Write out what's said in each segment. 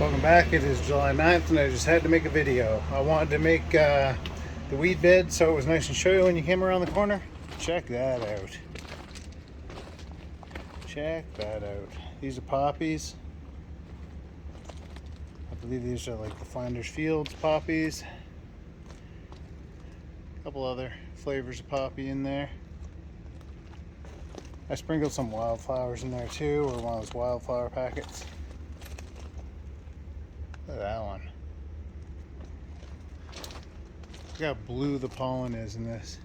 Welcome back. It is July 9th and I just had to make a video. I wanted to make the weed bed so it was nice and showy when you came around the corner. Check that out. Check that out. These are poppies. I believe these are like the Flanders Fields poppies. A couple other flavors of poppy in there. I sprinkled some wildflowers in there too, or one of those wildflower packets. Look at that one. Look how blue the pollen is in this.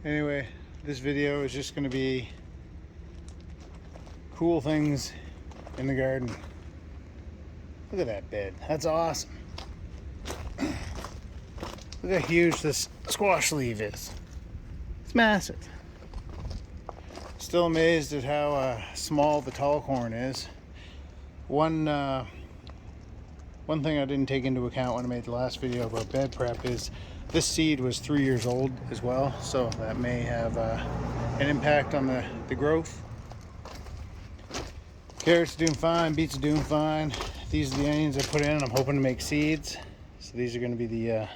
Anyway, this video is just going to be cool things in the garden. Look at that bed. That's awesome. Look how huge this squash leaf is. It's massive. Still amazed at how small the tall corn is. One thing I didn't take into account when I made the last video about bed prep is this seed was 3 years old as well, so that may have an impact on the growth. Carrots are doing fine, beets are doing fine. These are the onions I put in. I'm hoping to make seeds. So these are going to be the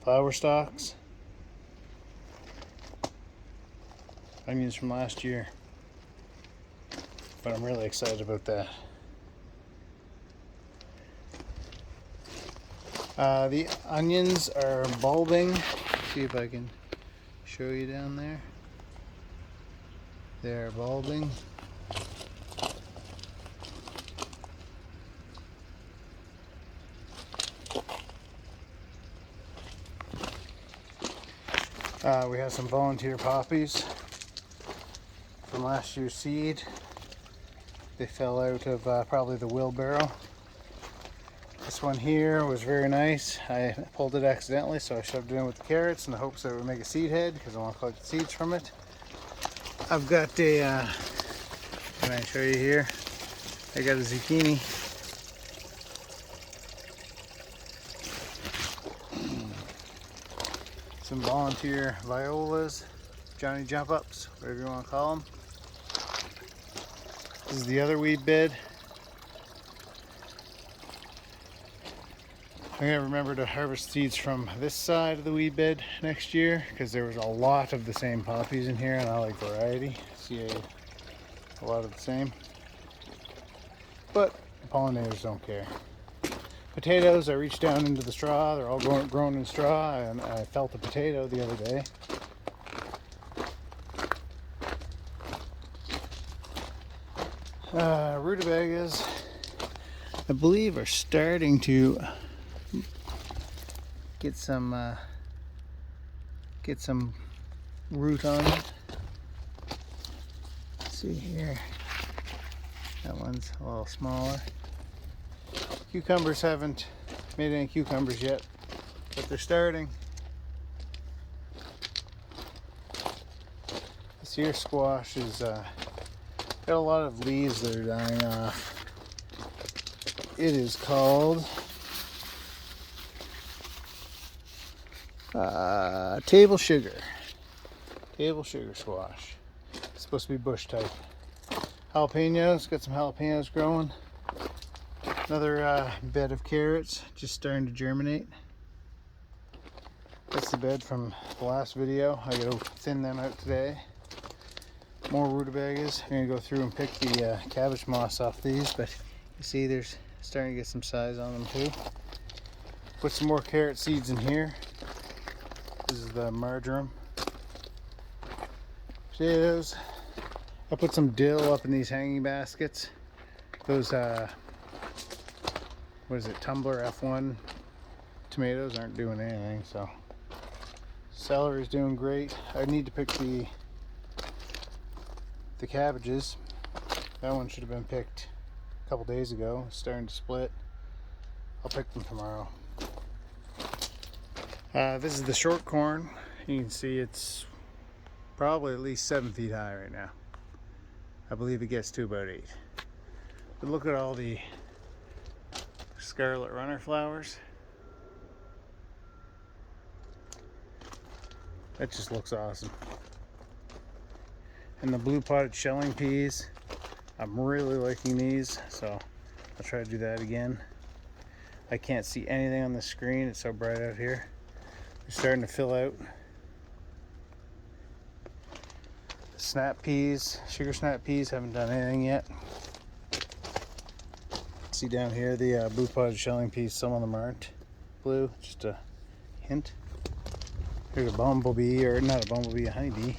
flower stalks. Onions from last year. But I'm really excited about that. The onions are bulbing. See if I can show you down there. They're bulbing. We have some volunteer poppies from last year's seed. They fell out of probably the wheelbarrow. This one here was very nice. I pulled it accidentally, so I shoved it in with the carrots in the hopes that it would make a seed head because I want to collect the seeds from it. I've got a, can I show you here? I got a zucchini. Some volunteer violas, Johnny jump ups, whatever you want to call them. This is the other weed bed. I'm going to remember to harvest seeds from this side of the weed bed next year because there was a lot of the same poppies in here and I like variety. See a lot of the same. But the pollinators don't care. Potatoes, I reached down into the straw. They're all grown in straw and I felt a potato the other day. Rutabagas, I believe, are starting to get some root on it. Let's see here, that one's a little smaller. Cucumbers haven't made any cucumbers yet, but they're starting. This here squash is got a lot of leaves that are dying off. It is called table sugar squash. It's supposed to be bush type. Jalapenos, got some jalapenos growing. Another bed of carrots just starting to germinate. That's the bed from the last video. I gotta thin them out today. More rutabagas. I'm gonna go through and pick the cabbage moss off these, but you see there's starting to get some size on them too. Put some more carrot seeds in here. This is the marjoram. Potatoes. I put some dill up in these hanging baskets. Those what is it, Tumbler F1 tomatoes aren't doing anything, so celery's doing great. I need to pick the cabbages. That one should have been picked a couple days ago. It's starting to split. I'll pick them tomorrow. This is the short corn. You can see it's probably at least 7 feet high right now. I believe it gets to about 8. But look at all the scarlet runner flowers. That just looks awesome. And the blue potted shelling peas, I'm really liking these, so I'll try to do that again. I can't see anything on the screen, it's so bright out here. They're starting to fill out. Snap peas, sugar snap peas, haven't done anything yet. See down here the blue pod shelling peas, some of them aren't blue, just a hint. Here's a bumblebee, or not a bumblebee, a honeybee.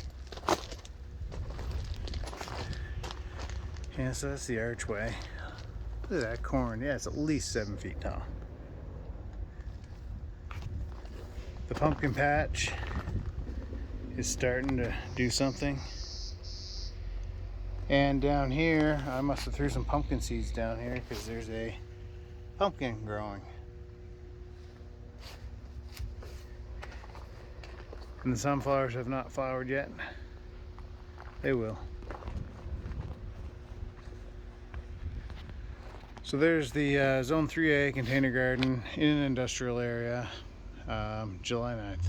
Yeah, so that's the archway. Look at that corn, yeah, it's at least 7 feet tall. The pumpkin patch is starting to do something. And down here, I must have threw some pumpkin seeds down here because there's a pumpkin growing. And the sunflowers have not flowered yet. They will. So there's the Zone 3A container garden in an industrial area, July 9th.